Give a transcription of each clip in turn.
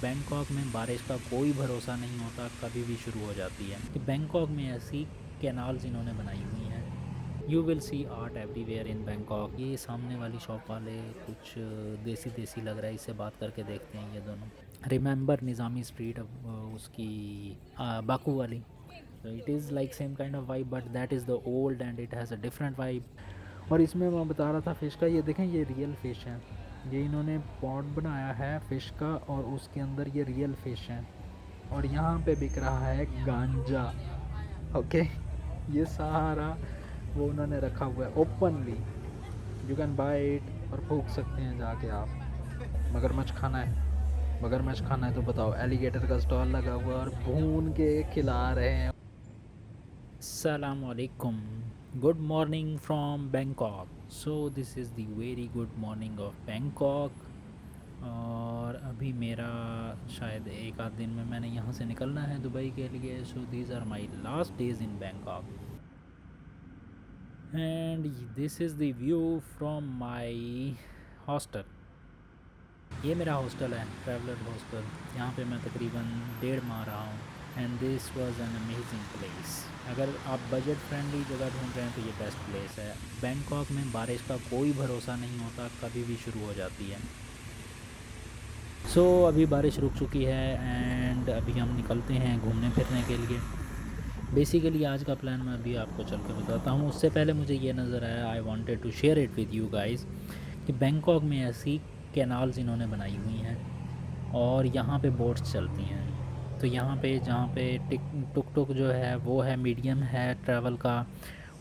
Bangkok में बारिश का कोई भरोसा नहीं होता, कभी भी शुरू हो जाती है। कि बैंकॉक में ऐसी कैनाल्स इन्होंने बनाई हुई हैं। You will see art everywhere in Bangkok. ये सामने वाली शॉप वाले कुछ देसी देसी लग रहा है, इससे बात करके देखते हैं ये दोनों। रिमेंबर निज़ामी स्ट्रीट, उसकी बाकू वाली। So it is like same kind of vibe, but that is the old and it has a different vibe. और इसमें मैं बता रहा था फ़िश का, ये देखें ये रियल फ़िश है। ये इन्होंने पॉट बनाया है फ़िश का और उसके अंदर ये रियल फ़िश है। और यहाँ पे बिक रहा है गांजा। ओके, ये सारा वो उन्होंने रखा हुआ है openly. You can buy it और फूक सकते हैं जाके आप। मगरमच्छ खाना है, मगरमच्छ खाना है तो बताओ। एलिगेटर का स्टॉल लगा हुआ है और भून के खिला रहे हैं। Assalamualaikum. Good morning from Bangkok. So this is the very good morning of Bangkok. और अभी मेरा शायद एक आध दिन में मैंने यहाँ से निकलना है दुबई के लिए। So these are my last days in Bangkok and this is the view from my hostel. ये मेरा हॉस्टल है, ट्रैवलर हॉस्टल। यहाँ पे मैं तकरीबन 1.5 माह रहा हूँ and this was an amazing place. अगर आप बजट फ्रेंडली जगह ढूंढ रहे हैं तो ये बेस्ट प्लेस है। बैंकॉक में बारिश का कोई भरोसा नहीं होता, कभी भी शुरू हो जाती है। सो अभी बारिश रुक चुकी है एंड अभी हम निकलते हैं घूमने फिरने के लिए। बेसिकली आज का प्लान मैं अभी आपको चल के बताता हूँ। उससे पहले मुझे ये नज़र आया, I wanted to share it with you guys, कि बैंकॉक में ऐसी कैनाल्स इन्होंने बनाई हुई हैं और यहाँ पे बोट्स चलती हैं। तो यहाँ पे जहाँ पे टुक टुक जो है वो है मीडियम है ट्रैवल का।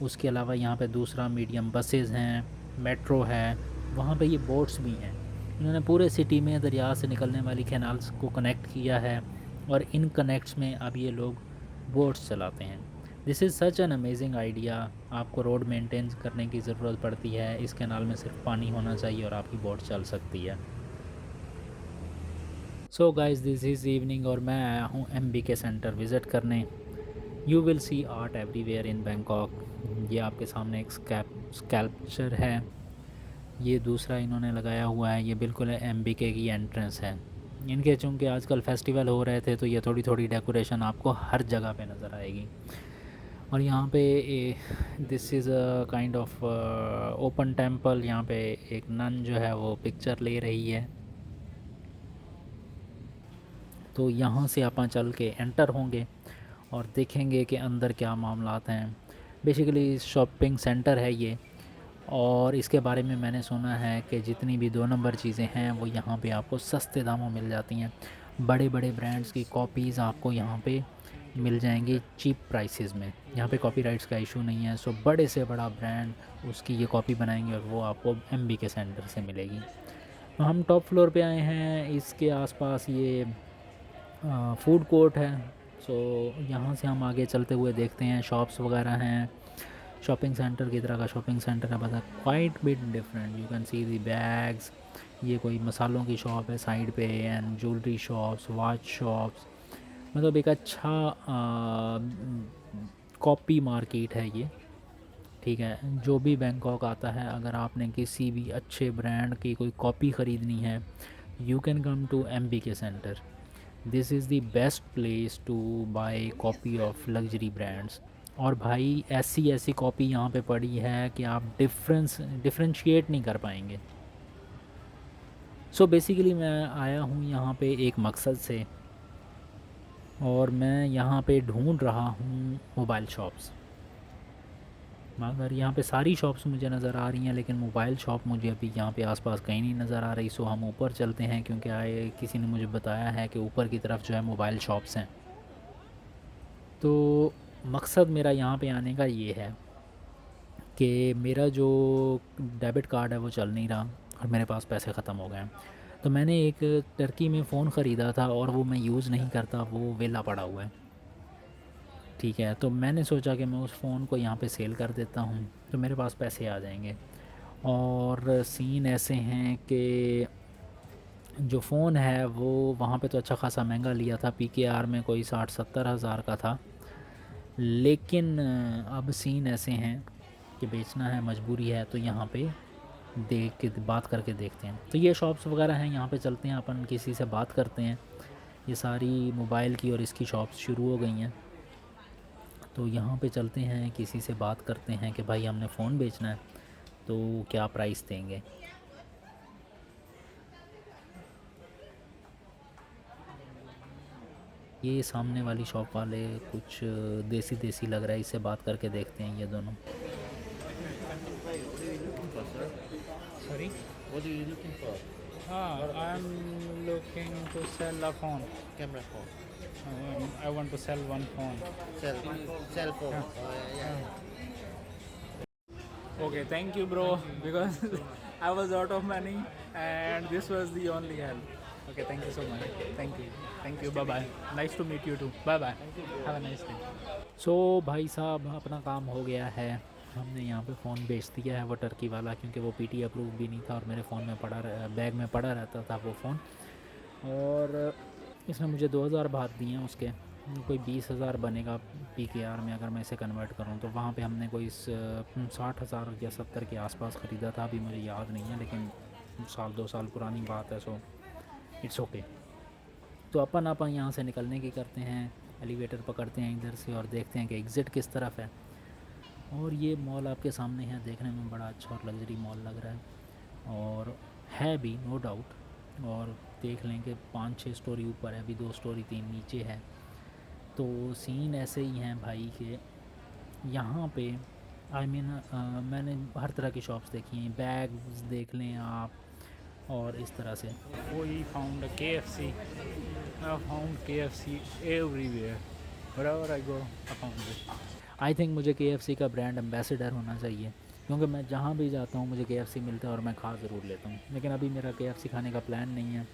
उसके अलावा यहाँ पे दूसरा मीडियम बसेस हैं, मेट्रो है, वहाँ पे ये बोट्स भी हैं। इन्होंने पूरे सिटी में दरिया से निकलने वाली कैनाल्स को कनेक्ट किया है और इन कनेक्ट्स में अब ये लोग बोट्स चलाते हैं। This is such an amazing idea. आपको रोड मेंटेन करने की ज़रूरत पड़ती है, इस कैनाल में सिर्फ पानी होना चाहिए और आपकी बोट चल सकती है। So guys this is evening और मैं आया हूँ MBK सेंटर विज़िट करने। You will see art everywhere in Bangkok. ये आपके सामने एक स्कल्पचर है, ये दूसरा इन्होंने लगाया हुआ है, ये बिल्कुल MBK की एंट्रेंस है। इनके चूँकि आजकल फेस्टिवल हो रहे थे तो ये थोड़ी थोड़ी डेकोरेशन आपको हर जगह पे नज़र आएगी। और यहाँ पे this is a kind of open temple. यहाँ पे एक नन जो है वो पिक्चर ले रही है। तो यहाँ से अपन चल के एंटर होंगे और देखेंगे कि अंदर क्या मामलात हैं। बेसिकली शॉपिंग सेंटर है ये, और इसके बारे में मैंने सुना है कि जितनी भी 2 नंबर चीज़ें हैं वो यहाँ पे आपको सस्ते दामों मिल जाती हैं। बड़े बड़े ब्रांड्स की कॉपीज़ आपको यहाँ पे मिल जाएंगी चीप प्राइसेस में। यहाँ पे कॉपीराइट्स का इशू नहीं है। सो बड़े से बड़ा ब्रांड उसकी ये कॉपी बनाएंगे और वो आपको MBK सेंटर से मिलेगी। तो हम टॉप फ्लोर पे आए हैं। इसके आसपास ये फूड कोर्ट है। सो यहाँ से हम आगे चलते हुए देखते हैं, शॉप्स वगैरह हैं। शॉपिंग सेंटर की तरह का शॉपिंग सेंटर है, बस quite bit different. You can C the bags. ये कोई मसालों की शॉप है साइड पे and jewellery shops, watch shops. मतलब एक अच्छा कॉपी मार्केट है ये। ठीक है, जो भी बैंकॉक आता है, अगर आपने किसी भी अच्छे ब्रांड की कोई कॉपी ख़रीदनी है, you can come to MBK centre. This is the best place to buy copy of luxury brands. और भाई ऐसी ऐसी कॉपी यहाँ पे पड़ी है कि आप डिफरेंशिएट नहीं कर पाएंगे। सो बेसिकली मैं आया हूँ यहाँ पे एक मकसद से, और मैं यहाँ पे ढूंढ रहा हूँ मोबाइल शॉप्स। मगर यहाँ पे सारी शॉप्स मुझे नज़र आ रही हैं, लेकिन मोबाइल शॉप मुझे अभी यहाँ पे आसपास कहीं नहीं नज़र आ रही। सो हम ऊपर चलते हैं, क्योंकि किसी ने मुझे बताया है कि ऊपर की तरफ जो है मोबाइल शॉप्स हैं। तो मकसद मेरा यहाँ पे आने का ये है कि मेरा जो डेबिट कार्ड है वो चल नहीं रहा और मेरे पास पैसे ख़त्म हो गए हैं। तो मैंने एक टर्की में फ़ोन ख़रीदा था और वो मैं यूज़ नहीं करता, वो वेला पड़ा हुआ है। ठीक है, तो मैंने सोचा कि मैं उस फ़ोन को यहाँ पे सेल कर देता हूँ तो मेरे पास पैसे आ जाएंगे। और सीन ऐसे हैं कि जो फ़ोन है वो वहाँ पे तो अच्छा खासा महंगा लिया था, PKR में कोई 60-70 हज़ार का था। लेकिन अब सीन ऐसे हैं कि बेचना है, मजबूरी है, तो यहाँ पे देख के बात करके देखते हैं। तो ये शॉप्स वगैरह हैं, यहाँ पे चलते हैं, अपन किसी से बात करते हैं ये सारी मोबाइल की और इसकी शॉप्स शुरू हो गई हैं। तो यहाँ पे चलते हैं, किसी से बात करते हैं कि भाई हमने फ़ोन बेचना है तो क्या प्राइस देंगे। ये सामने वाली शॉप वाले कुछ देसी देसी लग रहा है, इससे बात करके देखते हैं ये दोनों। Sorry? What are you looking for? I'm looking to sell a phone. Camera phone. I want to sell one phone. Cell phone. Yeah. Oh, yeah. Okay, thank you, bro, because I was out of money and this was the only help. Okay, thank you so much. Thank you. Bye bye. Nice to meet you too. Bye bye. Have a nice day. सो भाई साहब अपना काम हो गया है, हमने यहाँ पे फ़ोन बेच दिया है वो टर्की वाला, क्योंकि वो पीटी अप्रूव भी नहीं था और मेरे फ़ोन में बैग में पड़ा रहता था वो फ़ोन। और इसने मुझे 2000 बात दिए हैं उसके, कोई 20,000 बनेगा PKR में अगर मैं इसे कन्वर्ट करूँ तो। वहाँ पे हमने कोई 60,000 या 70 के आसपास ख़रीदा था, अभी मुझे याद नहीं है, लेकिन साल 2 साल पुरानी बात है, सो इट्स ओके। तो अपन यहाँ से निकलने की करते हैं, एलिवेटर पकड़ते हैं इधर से और देखते हैं कि एग्ज़िट किस तरफ है। और ये मॉल आपके सामने है, देखने में बड़ा अच्छा और लग्जरी मॉल लग रहा है और है भी, नो डाउट। और देख लें कि 5-6 स्टोरी ऊपर है, अभी 2 स्टोरी 3 नीचे है। तो सीन ऐसे ही हैं भाई के यहाँ पे। मैंने हर तरह की शॉप्स देखी हैं, बैग्स देख लें आप, और इस तरह से। We found a KFC. I found KFC everywhere. Wherever I go, I found it. I think मुझे KFC का ब्रांड एम्बेसडर होना चाहिए, क्योंकि मैं जहाँ भी जाता हूँ मुझे KFC मिलता है और मैं खा ज़रूर लेता हूँ। लेकिन अभी मेरा KFC खाने का प्लान नहीं है,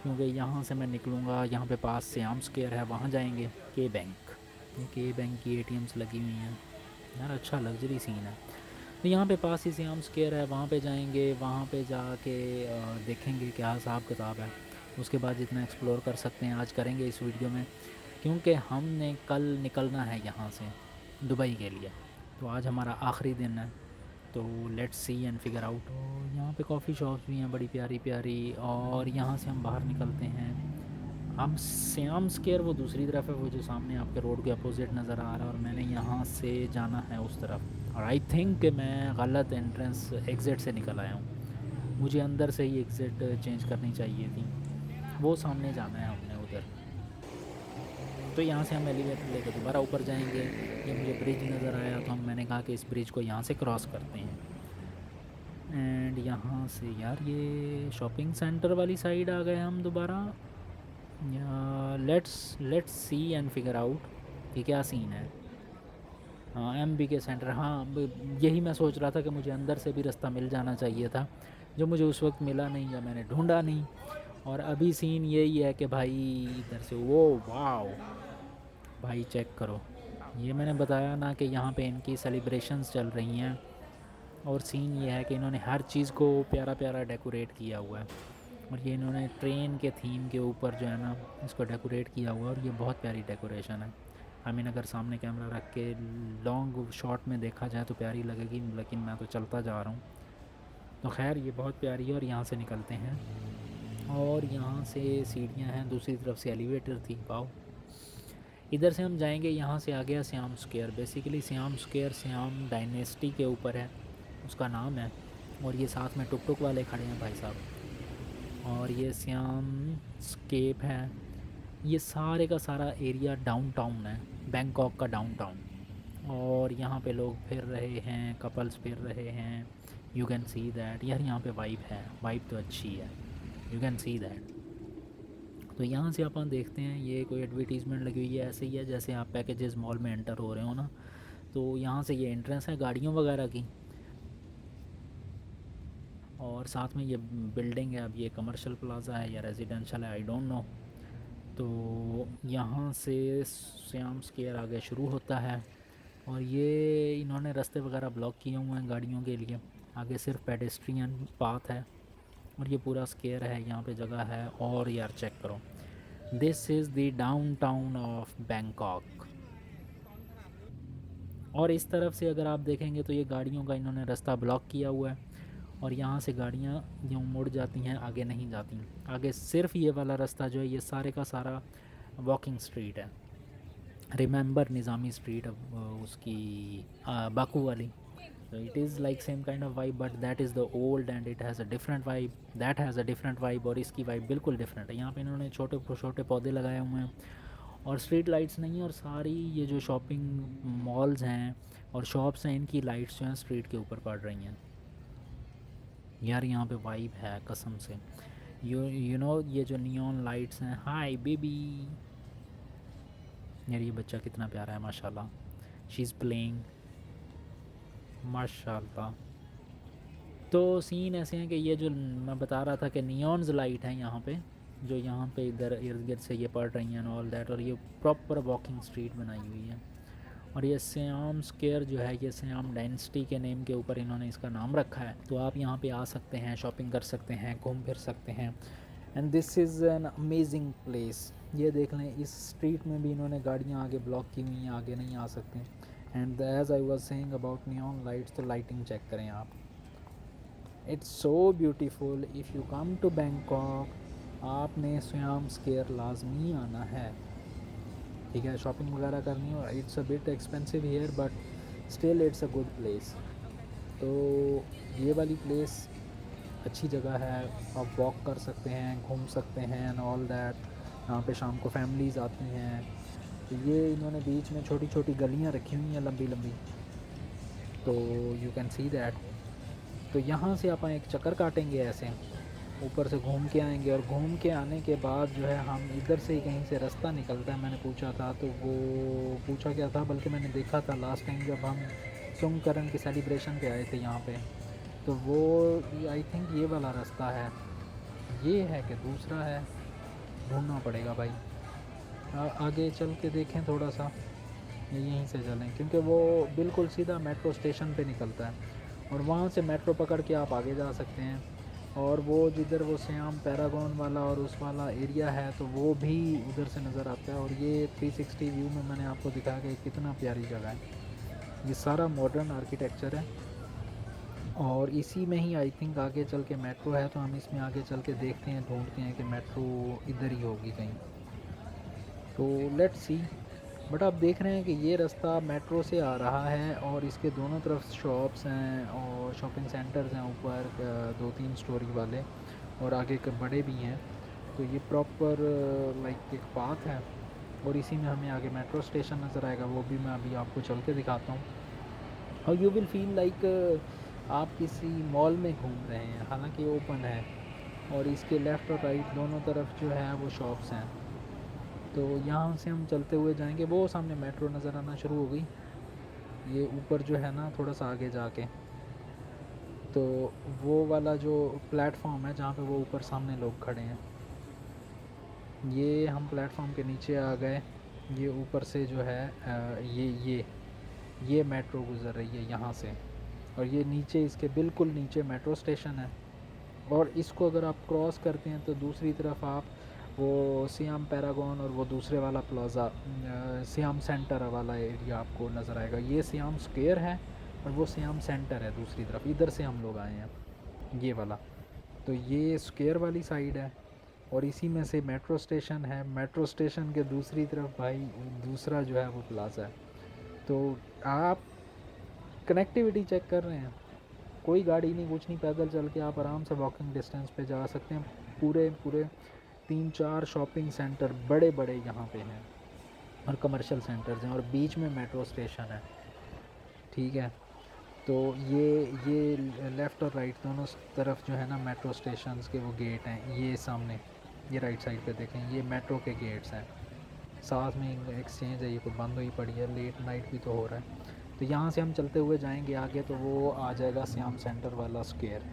क्योंकि यहाँ से मैं निकलूँगा, यहाँ पे पास श्याम स्क्वायर है, वहाँ जाएंगे के बैंक। ये के बैंक की ATMs लगी हुई हैं यार, अच्छा लग्जरी सीन है। तो यहाँ पे पास ही श्याम स्क्वायर है, वहाँ पे जाएंगे, वहाँ पे जाके देखेंगे क्या हिसाब किताब है। उसके बाद जितना एक्सप्लोर कर सकते हैं आज करेंगे इस वीडियो में, क्योंकि हमने कल निकलना है यहाँ से दुबई के लिए। तो आज हमारा आखिरी दिन है, तो let's see and figure out. तो यहाँ पे कॉफ़ी शॉप्स भी हैं बड़ी प्यारी प्यारी, और यहाँ से हम बाहर निकलते हैं। हम श्याम स्क्वायर वो दूसरी तरफ है, वो जो सामने आपके रोड के अपोजिट नज़र आ रहा है, और मैंने यहाँ से जाना है उस तरफ। और आई थिंक कि मैं गलत एंट्रेंस एग्ज़िट से निकल आया हूँ, मुझे अंदर से ही एग्ज़िट चेंज करनी चाहिए थी, वो सामने जाना है हमने उधर। तो यहाँ से हम एलिवेटर लेकर दोबारा ऊपर जाएंगे। ये मुझे ब्रिज नज़र आया, तो मैंने कहा कि इस ब्रिज को यहाँ से क्रॉस करते हैं। एंड यहाँ से यार ये शॉपिंग सेंटर वाली साइड आ गए हम दोबारा। Let's see and figure out कि क्या सीन है। हाँ, MBK सेंटर, हाँ यही मैं सोच रहा था कि मुझे अंदर से भी रास्ता मिल जाना चाहिए था, जो मुझे उस वक्त मिला नहीं या मैंने ढूंढा नहीं। और अभी सीन यही है कि भाई इधर से वो वाओ भाई चेक करो, ये मैंने बताया ना कि यहाँ पे इनकी सेलिब्रेशंस चल रही हैं। और सीन ये है कि इन्होंने हर चीज़ को प्यारा प्यारा डेकोरेट किया हुआ है, और ये इन्होंने ट्रेन के थीम के ऊपर जो है ना इसको डेकोरेट किया हुआ है, और ये बहुत प्यारी डेकोरेशन है। अगर सामने कैमरा रख के लॉन्ग शॉट में देखा जाए तो प्यारी लगेगी, लेकिन मैं तो चलता जा रहा हूँ। तो खैर ये बहुत प्यारी है, और यहाँ से निकलते हैं। और यहाँ से सीढ़ियाँ हैं, दूसरी तरफ से एलिवेटर थी, वाओ। इधर से हम जाएंगे, यहाँ से आ गया Shyam square. Basically Shyam square Shyam dynasty के ऊपर है, उसका नाम है। और ये साथ में टुक टुक वाले खड़े हैं भाई साहब, और ये श्याम स्केप है। ये सारे का सारा एरिया डाउनटाउन है, बैंकॉक का डाउनटाउन। और यहाँ पे लोग फिर रहे हैं, कपल्स फिर रहे हैं, यू कैन सी दैट। यार यहाँ पे वाइब है, वाइब तो अच्छी है, यू कैन सी दैट। तो यहाँ से अपन देखते हैं, ये कोई एडवर्टीज़मेंट लगी हुई है, ऐसे ही है जैसे आप पैकेजेस मॉल में एंटर हो रहे हो ना। तो यहाँ से ये एंट्रेंस है गाड़ियों वगैरह की, और साथ में ये बिल्डिंग है। अब ये कमर्शियल प्लाजा है या रेजिडेंशियल है, आई डोंट नो। तो यहाँ से श्याम स्क्वायर आगे शुरू होता है, और ये इन्होंने रास्ते वगैरह ब्लॉक किए हुए हैं गाड़ियों के लिए, आगे सिर्फ पेडेस्ट्रियन पाथ है। और ये पूरा स्क्वायर है, यहाँ पे जगह है। और यार चेक करो, this is the downtown of Bangkok. और इस तरफ से अगर आप देखेंगे तो ये गाड़ियों का इन्होंने रास्ता ब्लॉक किया हुआ है, और यहाँ से गाड़ियाँ यूँ मुड़ जाती हैं, आगे नहीं जाती। आगे सिर्फ ये वाला रास्ता जो है ये सारे का सारा वॉकिंग स्ट्रीट है। रिमेंबर निज़ामी स्ट्रीट उसकी बाकू वाली। So it is like same kind of vibe but that is the old and it has a different vibe, that has a different vibe और इसकी vibe बिल्कुल different है। यहाँ पे इन्होंने छोटे छोटे पौधे लगाए हुए हैं और स्ट्रीट लाइट्स नहीं है, और सारी ये जो शॉपिंग मॉल्स हैं और शॉप्स हैं इनकी लाइट्स जो हैं स्ट्रीट के ऊपर पड़ रही हैं। यार यहाँ पे वाइब है कसम से। यू नो ये जो नियॉन लाइट्स हैं। Hi baby. यार ये बच्चा कितना प्यारा है माशाल्लाह। शी इज़ प्लेइंग माशाल्लाह। तो सीन ऐसे हैं कि ये जो मैं बता रहा था कि नियॉन्स लाइट हैं यहाँ पे, जो यहाँ पे इधर इर्द गिर्द से ये पड़ रही हैं ऑल दैट, और ये प्रॉपर वॉकिंग स्ट्रीट बनाई हुई है। और ये सियाम स्क्वायर जो है ये सियाम डायनेस्टी के नेम के ऊपर इन्होंने इसका नाम रखा है। तो आप यहाँ पे आ सकते हैं, शॉपिंग कर सकते हैं, घूम फिर सकते हैं। And this is an amazing place. ये देख लें इस स्ट्रीट में भी इन्होंने गाड़ियाँ आगे ब्लॉक की हुई हैं, आगे नहीं आ सकते। And as I was saying about neon lights, तो लाइटिंग चेक करें आप, it's so beautiful. If you come to Bangkok आपने सियाम स्क्वायर लाजमी आना है। ठीक है, शॉपिंग वगैरह करनी हो, it's a bit expensive here but still it's a good place. तो ये वाली प्लेस अच्छी जगह है, आप वॉक कर सकते हैं, घूम सकते हैं एंड ऑल दैट। यहाँ पे शाम को फैमिलीज़ आती हैं। तो ये इन्होंने बीच में छोटी छोटी गलियाँ रखी हुई हैं लंबी लंबी, तो यू कैन सी दैट। तो यहाँ से आप एक चक्कर काटेंगे ऐसे, ऊपर से घूम के आएंगे, और घूम के आने के बाद जो है हम इधर से ही कहीं से रास्ता निकलता है। मैंने पूछा था, तो वो पूछा क्या था, बल्कि मैंने देखा था लास्ट टाइम जब हम सुंगकरण की सेलिब्रेशन पे आए थे यहाँ पे, तो वो आई थिंक ये वाला रास्ता है। ये है कि दूसरा है, ढूंढना पड़ेगा भाई। आगे चल के देखें थोड़ा सा, यहीं से चलें क्योंकि वो बिल्कुल सीधा मेट्रो स्टेशन पे निकलता है, और वहाँ से मेट्रो पकड़ के आप आगे जा सकते हैं। और वो जिधर वो सियाम पैरागॉन वाला और उस वाला एरिया है, तो वो भी उधर से नज़र आता है। और ये 360 व्यू में मैंने आपको दिखाया कि कितना प्यारी जगह है। ये सारा मॉडर्न आर्किटेक्चर है, और इसी में ही आई थिंक आगे चल के मेट्रो है। तो हम इसमें आगे चल के देखते हैं, ढूंढते हैं कि मेट्रो इधर ही होगी कहीं। तो लेट्स सी। बट आप देख रहे हैं कि ये रास्ता मेट्रो से आ रहा है, और इसके दोनों तरफ शॉप्स हैं और शॉपिंग सेंटर्स हैं ऊपर 2-3 स्टोरी वाले, और आगे के बड़े भी हैं। तो ये प्रॉपर लाइक एक पाथ है, और इसी में हमें आगे मेट्रो स्टेशन नज़र आएगा, वो भी मैं अभी आपको चल के दिखाता हूँ। और यू विल फील लाइक आप किसी मॉल में घूम रहे हैं, हालांकि ओपन है, और इसके लेफ़्ट और राइट दोनों तरफ जो है वो शॉप्स हैं। तो यहाँ से हम चलते हुए जाएंगे, वो सामने मेट्रो नज़र आना शुरू हो गई। ये ऊपर जो है ना थोड़ा सा आगे जाके, तो वो वाला जो प्लेटफॉर्म है जहाँ पे वो ऊपर सामने लोग खड़े हैं, ये हम प्लेटफॉर्म के नीचे आ गए। ये ऊपर से जो है ये मेट्रो गुज़र रही है यहाँ से, और ये नीचे इसके बिल्कुल नीचे मेट्रो स्टेशन है। और इसको अगर आप क्रॉस करते हैं तो दूसरी तरफ आप वो सियाम पैरागॉन और वो दूसरे वाला प्लाज़ा सियाम सेंटर वाला एरिया आपको नज़र आएगा। ये सियाम स्क्वायर है और वो सियाम सेंटर है दूसरी तरफ, इधर से हम लोग आए हैं ये वाला। तो ये स्क्वायर वाली साइड है, और इसी में से मेट्रो स्टेशन है। मेट्रो स्टेशन के दूसरी तरफ भाई दूसरा जो है वो प्लाज़ा है। तो आप कनेक्टिविटी चेक कर रहे हैं, कोई गाड़ी नहीं, कुछ नहीं, पैदल चल के आप आराम से वॉकिंग डिस्टेंस पे जा सकते हैं। पूरे 3-4 शॉपिंग सेंटर बड़े बड़े यहाँ पे हैं, और कमर्शियल सेंटर्स हैं, और बीच में मेट्रो स्टेशन है। ठीक है, तो ये लेफ़्ट और राइट दोनों तरफ जो है ना मेट्रो स्टेशंस के वो गेट हैं। ये सामने ये राइट साइड पे देखें, ये मेट्रो के गेट्स हैं। साथ में एक्सचेंज है, ये कोई बंद हुई पड़ी है, लेट नाइट भी तो हो रहा है। तो यहाँ से हम चलते हुए जाएंगे आगे, तो वो आ जाएगा सियाम सेंटर वाला स्क्वायर।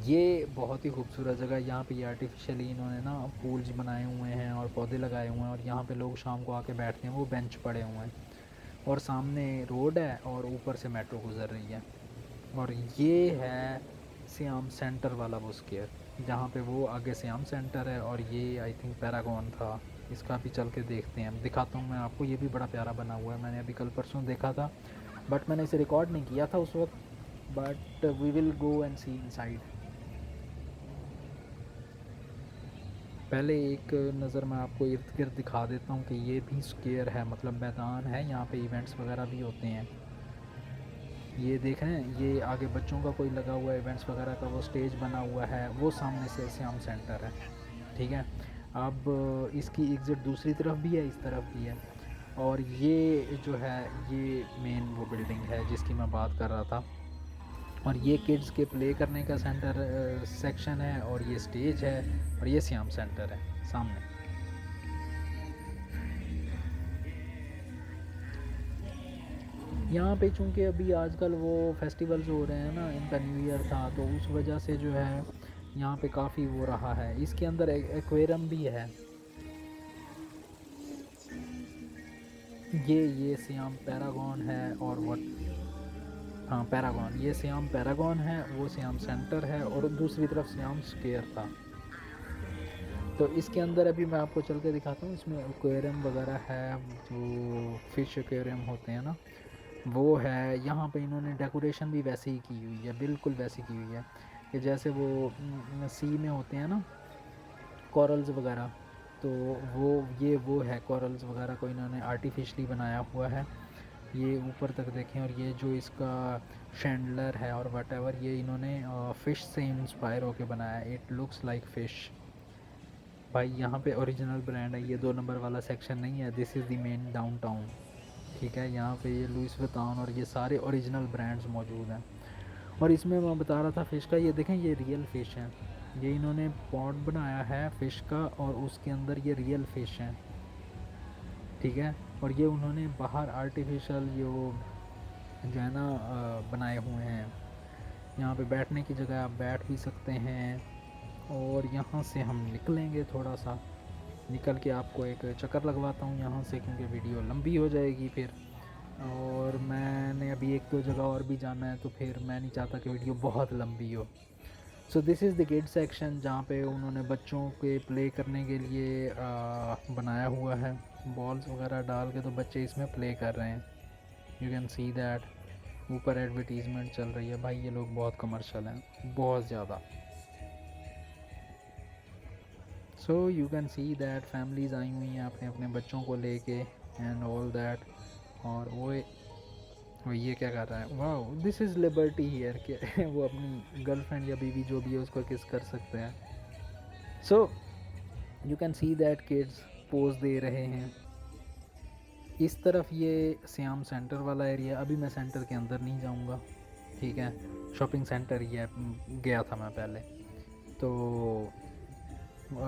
ये बहुत ही खूबसूरत जगह है। यहाँ पे ये आर्टिफिशियली इन्होंने ना पूल्स बनाए हुए हैं और पौधे लगाए हुए हैं, और यहाँ पे लोग शाम को आके बैठते हैं, वो बेंच पड़े हुए हैं, और सामने रोड है और ऊपर से मेट्रो गुजर रही है। और ये है सियाम सेंटर वाला वो स्क्वायर, जहाँ पे वो आगे सियाम सेंटर है, और ये आई थिंक पैरागॉन था। इसका भी चल के देखते हैं, दिखाता हूँ मैं आपको। ये भी बड़ा प्यारा बना हुआ है, मैंने अभी कल परसों देखा था, बट मैंने इसे रिकॉर्ड नहीं किया था उस वक्त, but we will go and see inside. पहले एक नज़र मैं आपको इर्द गिर्द दिखा देता हूँ कि ये भी स्क्वायर है, मतलब मैदान है, यहाँ पे इवेंट्स वगैरह भी होते हैं। ये देख रहे हैं, ये आगे बच्चों का कोई लगा हुआ है इवेंट्स वगैरह का, वो स्टेज बना हुआ है, वो सामने से श्याम सेंटर है, ठीक है। अब इसकी एग्ज़िट दूसरी तरफ भी है, इस तरफ भी है, और ये जो है ये मेन वो बिल्डिंग है जिसकी मैं बात कर रहा था। और ये किड्स के प्ले करने का सेंटर सेक्शन है, और ये स्टेज है, और ये श्याम सेंटर है सामने। यहाँ पे चूँकि अभी आजकल वो फेस्टिवल्स हो रहे हैं ना, इनका न्यू ईयर था, तो उस वजह से जो है यहाँ पे काफ़ी वो रहा है। इसके अंदर एक्वेरियम भी है। ये श्याम पैरागॉन है, और हाँ पैरागॉन, ये श्याम पैरागॉन है, वो श्याम सेंटर है, और दूसरी तरफ श्याम स्क्वायर था। तो इसके अंदर अभी मैं आपको चल के दिखाता हूँ। इसमें एक्वेरियम वगैरह है, जो फिश एक्वेरियम होते हैं ना, वो है। यहाँ पे इन्होंने डेकोरेशन भी वैसे ही की हुई है, बिल्कुल वैसी की हुई है कि जैसे वो सी में होते हैं ना कॉरल्स वगैरह, तो वो है कॉरल्स वगैरह को इन्होंने आर्टिफिशली बनाया हुआ है। ये ऊपर तक देखें, और ये जो इसका शैंडलर है और वटेवर, ये इन्होंने फ़िश से इंस्पायर होके बनाया है। It looks like fish. भाई यहाँ पे ओरिजिनल ब्रांड है, ये 2 नंबर वाला सेक्शन नहीं है। This is the main downtown, ठीक है। यहाँ पे ये लुइस विटॉन और ये सारे ओरिजिनल ब्रांड्स मौजूद हैं। और इसमें मैं बता रहा था फ़िश का, ये देखें, ये रियल फ़िश हैं। ये इन्होंने पॉट बनाया है फ़िश का, और उसके अंदर ये रियल फ़िश हैं, ठीक है। और ये उन्होंने बाहर आर्टिफिशियल ये वो जो है ना बनाए हुए हैं। यहाँ पे बैठने की जगह आप बैठ भी सकते हैं। और यहाँ से हम निकलेंगे, थोड़ा सा निकल के आपको एक चक्कर लगवाता हूँ यहाँ से, क्योंकि वीडियो लंबी हो जाएगी फिर। और मैंने अभी 1-2 जगह और भी जाना है, तो फिर मैं नहीं चाहता कि वीडियो बहुत लंबी हो। So this is the kid section, जहाँ पे उन्होंने बच्चों के प्ले करने के लिए बनाया हुआ है। बॉल्स वगैरह डाल के तो बच्चे इसमें प्ले कर रहे हैं। You can see that. ऊपर एडवर्टीज़मेंट चल रही है। भाई ये लोग बहुत कमर्शियल हैं, बहुत ज़्यादा। So you can see that families आई हुई हैं अपने अपने बच्चों को लेके एंड ऑल दैट। और वो ये क्या कर रहा है, वाह दिस इज़ लिबर्टी हियर कि वो अपनी गर्लफ्रेंड या बीवी जो भी है उसको किस कर सकते हैं। So you can see that kids pose दे रहे हैं। इस तरफ ये श्याम सेंटर वाला एरिया। अभी मैं सेंटर के अंदर नहीं जाऊंगा, ठीक है। शॉपिंग सेंटर ही है, गया था मैं पहले, तो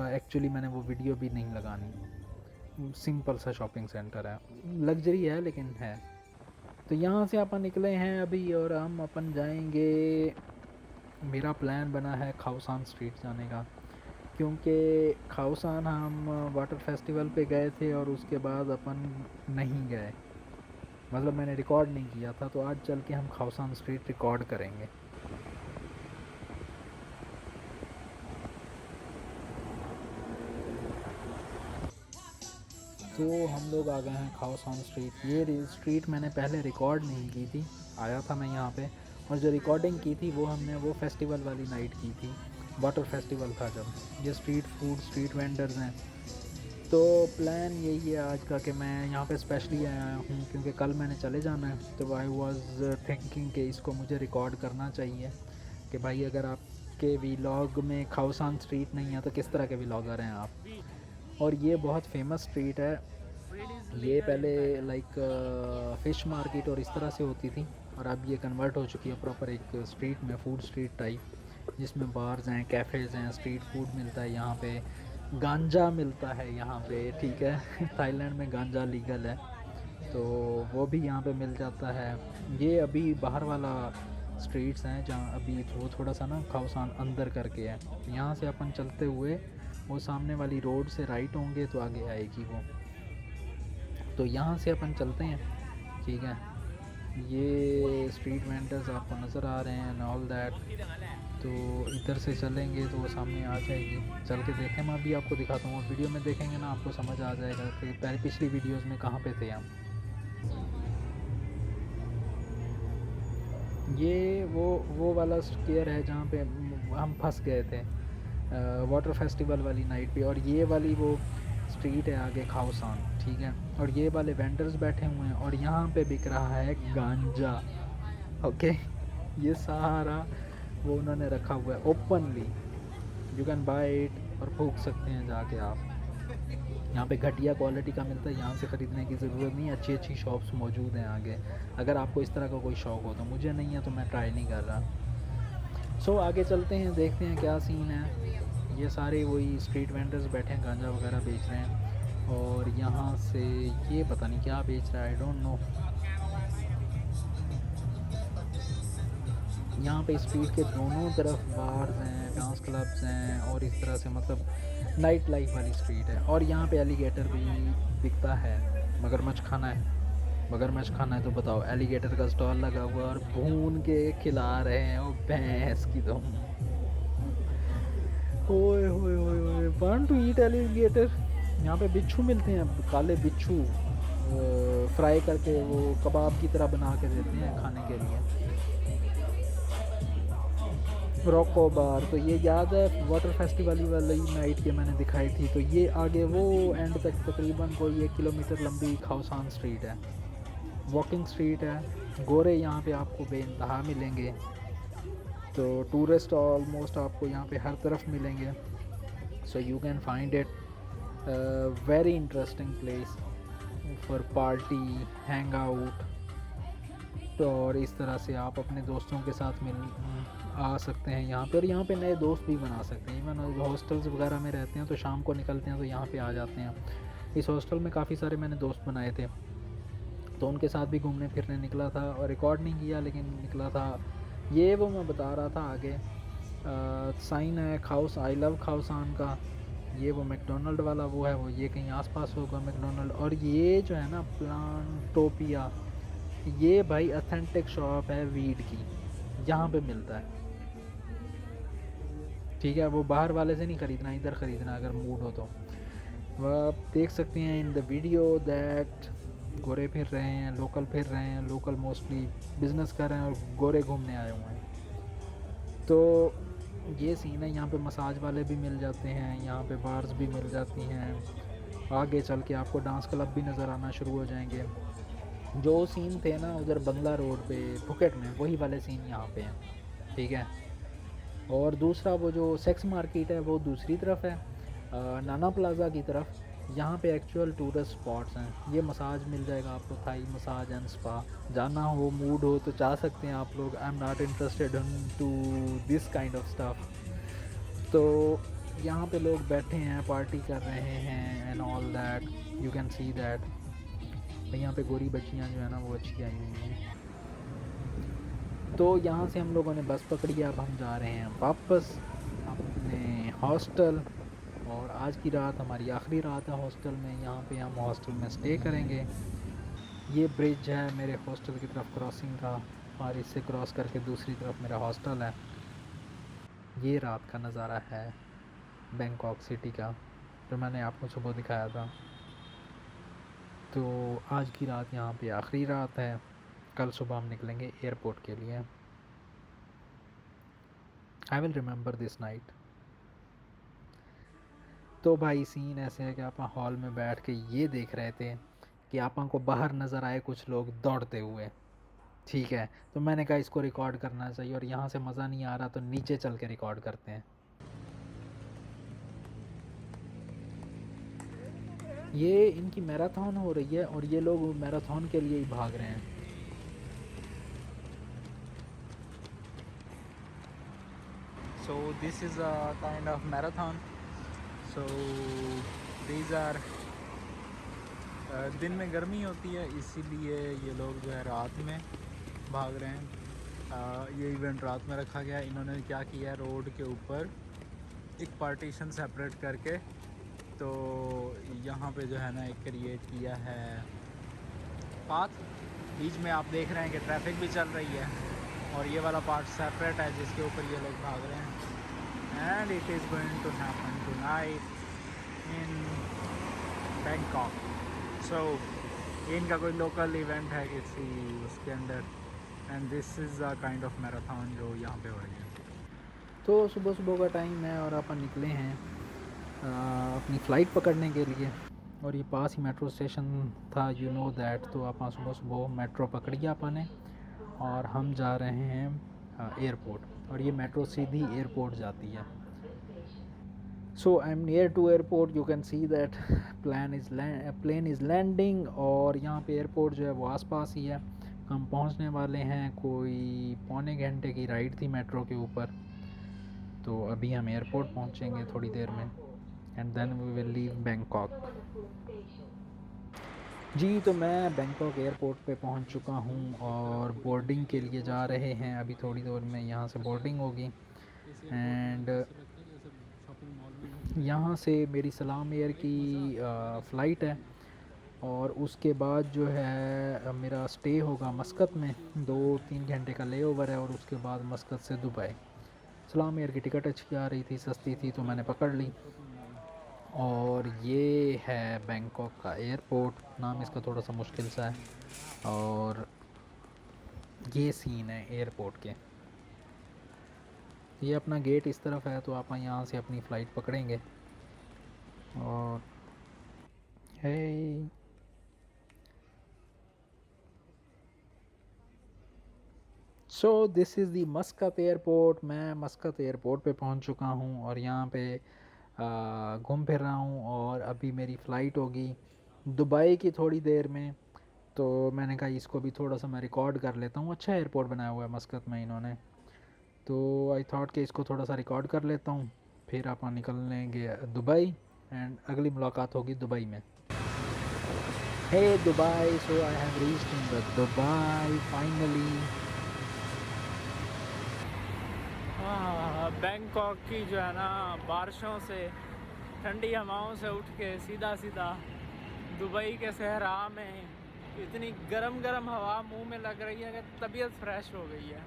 एक्चुअली मैंने वो वीडियो भी नहीं लगानी। सिंपल सा शॉपिंग सेंटर है, लग्जरी है लेकिन है। तो यहाँ से अपन निकले हैं अभी, और हम अपन जाएंगे, मेरा प्लान बना है खाउसान स्ट्रीट जाने का, क्योंकि खाउसान हम वाटर फेस्टिवल पे गए थे और उसके बाद अपन नहीं गए, मतलब मैंने रिकॉर्ड नहीं किया था। तो आज चल के हम खाउसान स्ट्रीट रिकॉर्ड करेंगे। तो हम लोग आ गए हैं खाउसान स्ट्रीट। ये स्ट्रीट मैंने पहले रिकॉर्ड नहीं की थी, आया था मैं यहाँ पे, और जो रिकॉर्डिंग की थी वो हमने वो फेस्टिवल वाली नाइट की थी, वाटर फेस्टिवल था जब। ये स्ट्रीट फूड, स्ट्रीट वेंडर्स हैं। तो प्लान यही है आज का कि मैं यहाँ पे स्पेशली आया हूँ क्योंकि कल मैंने चले जाना है। तो आई वाज थिंकिंग कि इसको मुझे रिकॉर्ड करना चाहिए कि भाई अगर आपके व्लॉग में खाउसान स्ट्रीट नहीं है तो किस तरह के व्लॉगर हैं आप। और ये बहुत फेमस स्ट्रीट है। ये पहले लाइक फ़िश मार्केट और इस तरह से होती थी, और अब ये कन्वर्ट हो चुकी है प्रॉपर एक स्ट्रीट में, फूड स्ट्रीट टाइप, जिसमें बार्स हैं, कैफ़ेज़ हैं, स्ट्रीट फूड मिलता है यहाँ पे, गांजा मिलता है यहाँ पे, ठीक है। थाईलैंड में गांजा लीगल है, तो वो भी यहाँ पे मिल जाता है। ये अभी बाहर वाला स्ट्रीट्स हैं जहाँ अभी वो थोड़ा सा ना खाउसान अंदर करके है। यहाँ से अपन चलते हुए वो सामने वाली रोड से राइट होंगे तो आगे आएगी वो, तो यहाँ से अपन चलते हैं, ठीक है। ये स्ट्रीट वेंडर्स आपको नज़र आ रहे हैं एंड ऑल दैट, तो इधर से चलेंगे तो वो सामने आ जाएगी। चल के देखें, मैं अभी आपको दिखाता हूँ, वीडियो में देखेंगे ना आपको समझ आ जाएगा कि पहले पिछली वीडियोस में कहाँ पे थे हम। ये वो वाला स्क्वेयर है जहाँ पे हम फंस गए थे वाटर फेस्टिवल वाली नाइट पे, और ये वाली वो स्ट्रीट है आगे खाउसान, ठीक है। और ये वाले वेंडर्स बैठे हुए हैं और यहाँ पे बिक रहा है गांजा, ओके। ये सारा वो उन्होंने रखा हुआ है openly, you can buy it और फूक सकते हैं जाके आप। यहाँ पे घटिया क्वालिटी का मिलता है, यहाँ से ख़रीदने की ज़रूरत नहीं, अच्छी अच्छी शॉप्स मौजूद हैं आगे। अगर आपको इस तरह का कोई शौक़ हो तो, मुझे नहीं है तो मैं ट्राई नहीं कर रहा। सो आगे चलते हैं, देखते हैं क्या सीन है। ये सारे वही स्ट्रीट वेंडर्स बैठे हैं, गांजा वगैरह बेच रहे हैं। और यहाँ से ये पता नहीं क्या बेच रहा है, आई डोंट नो। यहाँ पे स्ट्रीट के दोनों तरफ बार्स हैं, डांस क्लब्स हैं, और इस तरह से मतलब नाइट लाइफ वाली स्ट्रीट है। और यहाँ पे एलिगेटर भी बिकता है। मगरमच्छ खाना है, मगरमच्छ खाना है तो बताओ, एलिगेटर का स्टॉल लगा हुआ और भून के खिला रहे हैं वो भैंस की तुम। ओए होए होए होए, वांट टू ईट एलिगेटर। यहाँ पे बिच्छू मिलते हैं, काले बिच्छू फ्राई करके वो कबाब की तरह बना के देते हैं खाने के लिए। रॉको बार, तो ये याद है वाटर फेस्टिवल वाली नाइट के मैंने दिखाई थी। तो ये आगे वो एंड तक तकरीबन कोई 1 किलोमीटर लंबी खाउसान स्ट्रीट है, वॉकिंग स्ट्रीट है। गोरे यहाँ पे आपको बेइंतहा मिलेंगे, तो टूरिस्ट ऑलमोस्ट आपको यहाँ पे हर तरफ मिलेंगे। सो you can find it very interesting place for party, hang out. तो और इस तरह से आप अपने दोस्तों के साथ मिल आ सकते हैं यहाँ पे, और यहाँ पे नए दोस्त भी बना सकते हैं। इवन हॉस्टल्स वगैरह में रहते हैं तो शाम को निकलते हैं तो यहाँ पे आ जाते हैं। इस हॉस्टल में काफ़ी सारे मैंने दोस्त बनाए थे, तो उनके साथ भी घूमने फिरने निकला था, और रिकॉर्ड नहीं किया लेकिन निकला था। ये वो मैं बता रहा था आगे साइन है खाउस, आई लव खाउसान का। ये वो मैकडोनल्ड वाला वो है, वो ये कहीं आसपास होगा मैकडोनल्ड। और ये जो है ना प्लांटोपिया, ये भाई ऑथेंटिक शॉप है वीड की, यहाँ पे मिलता है, ठीक है। वो बाहर वाले से नहीं ख़रीदना, इधर ख़रीदना अगर मूड हो तो। वह आप देख सकते हैं इन द वीडियो दैट गोरे फिर रहे हैं, लोकल फिर रहे हैं, लोकल मोस्टली बिज़नेस कर रहे हैं और गोरे घूमने आए हुए हैं। तो ये सीन है, यहाँ पे मसाज वाले भी मिल जाते हैं, यहाँ पे बार्स भी मिल जाती हैं। आगे चल के आपको डांस क्लब भी नज़र आना शुरू हो जाएंगे। जो सीन थे ना उधर बंगला रोड पे फुकेट में, वही वाले सीन यहाँ पे हैं, ठीक है। और दूसरा वो जो सेक्स मार्केट है वो दूसरी तरफ है, नाना प्लाज़ा की तरफ। यहाँ पे एक्चुअल टूरिस्ट स्पॉट्स हैं। ये मसाज मिल जाएगा आपको, थाई मसाज एंड स्पा। जाना हो, मूड हो तो जा सकते हैं आप लोग। I am not interested in to this kind of stuff. तो यहाँ पे लोग बैठे हैं, पार्टी कर रहे हैं and all that, you can see that. यहाँ पे गोरी बच्चियाँ जो है ना वो अच्छी आई हुई हैं। तो यहाँ से हम लोगों ने बस पकड़ी, अब हम जा रहे हैं वापस अपने हॉस्टल। और आज की रात हमारी आखिरी रात है हॉस्टल में। यहाँ पे हम हॉस्टल में स्टे करेंगे। ये ब्रिज है मेरे हॉस्टल की तरफ क्रॉसिंग का, और इससे क्रॉस करके दूसरी तरफ मेरा हॉस्टल है। ये रात का नज़ारा है बैंकॉक सिटी का, जो मैंने आपको सुबह दिखाया था। तो आज की रात यहाँ पे आखिरी रात है। कल सुबह हम निकलेंगे एयरपोर्ट के लिए। I will remember this night. तो भाई सीन ऐसे है कि आप हॉल में बैठ के ये देख रहे थे कि आप को बाहर नज़र आए कुछ लोग दौड़ते हुए, ठीक है। तो मैंने कहा इसको रिकॉर्ड करना चाहिए, और यहाँ से मज़ा नहीं आ रहा तो नीचे चल के रिकॉर्ड करते हैं। ये इनकी मैराथन हो रही है और ये लोग मैराथन के लिए ही भाग रहे हैं। So this is a kind of marathon. So these are दिन में गर्मी होती है इसीलिए ये लोग जो है रात में भाग रहे हैं। ये इवेंट रात में रखा गया है। इन्होंने क्या किया है, रोड के ऊपर एक पार्टीशन सेपरेट करके, तो यहाँ पे जो है ना एक क्रिएट किया है पाथ। बीच में आप देख रहे हैं कि ट्रैफिक भी चल रही है, और ये वाला पार्ट सेपरेट है जिसके ऊपर ये लोग भाग रहे हैं। And it is going to happen tonight in Bangkok. सो ये इनका कोई लोकल इवेंट है किसी उसके अंदर, and this is a kind of marathon जो यहाँ पे हो रही है। तो सुबह सुबह का टाइम है और अपन निकले हैं अपनी फ़्लाइट पकड़ने के लिए, और ये पास ही मेट्रो स्टेशन था, यू नो दैट। तो आप सुबह सुबह मेट्रो पकड़ी अपन ने और हम जा रहे हैं एयरपोर्ट, और ये मेट्रो सीधी एयरपोर्ट जाती है। So I am near to airport, you can see that plane is landing, और यहाँ पे एयरपोर्ट जो है वो आसपास ही है। हम पहुँचने वाले हैं, कोई पौने घंटे की राइड थी मेट्रो के ऊपर। तो अभी हम एयरपोर्ट पहुँचेंगे थोड़ी देर में, and then we will leave Bangkok. जी, तो मैं बैंकॉक एयरपोर्ट पे पहुंच चुका हूं और बोर्डिंग के लिए जा रहे हैं। अभी थोड़ी देर में यहाँ से बोर्डिंग होगी, एंड यहाँ से मेरी सलाम एयर की फ़्लाइट है, और उसके बाद जो है मेरा स्टे होगा मस्कत में। 2-3 घंटे का लेओवर है, और उसके बाद मस्कत से दुबई। सलाम एयर की टिकट अच्छी आ रही थी, सस्ती थी, तो मैंने पकड़ ली। और ये है बैंकॉक का एयरपोर्ट, नाम इसका थोड़ा सा मुश्किल सा है, और ये सीन है एयरपोर्ट के। ये अपना गेट इस तरफ है, तो आप यहाँ से अपनी फ़्लाइट पकड़ेंगे। और है so this is the मस्कत airport. मैं मस्कत एयरपोर्ट पे पहुँच चुका हूँ, और यहाँ पे घूम फिर रहा हूँ, और अभी मेरी फ़्लाइट होगी दुबई की थोड़ी देर में। तो मैंने कहा इसको भी थोड़ा सा मैं रिकॉर्ड कर लेता हूँ। अच्छा एयरपोर्ट बनाया हुआ है मस्कत में इन्होंने, तो आई थॉट कि इसको थोड़ा सा रिकॉर्ड कर लेता हूँ, फिर आप निकलेंगे दुबई, एंड अगली मुलाकात होगी दुबई में। Hey Dubai, so I have reached in the Dubai finally. हाँ, बैंकॉक की जो है ना बारिशों से, ठंडी हवाओं से उठ के सीधा सीधा दुबई के सहरा में इतनी गरम गरम हवा मुंह में लग रही है कि तबीयत फ्रेश हो गई है।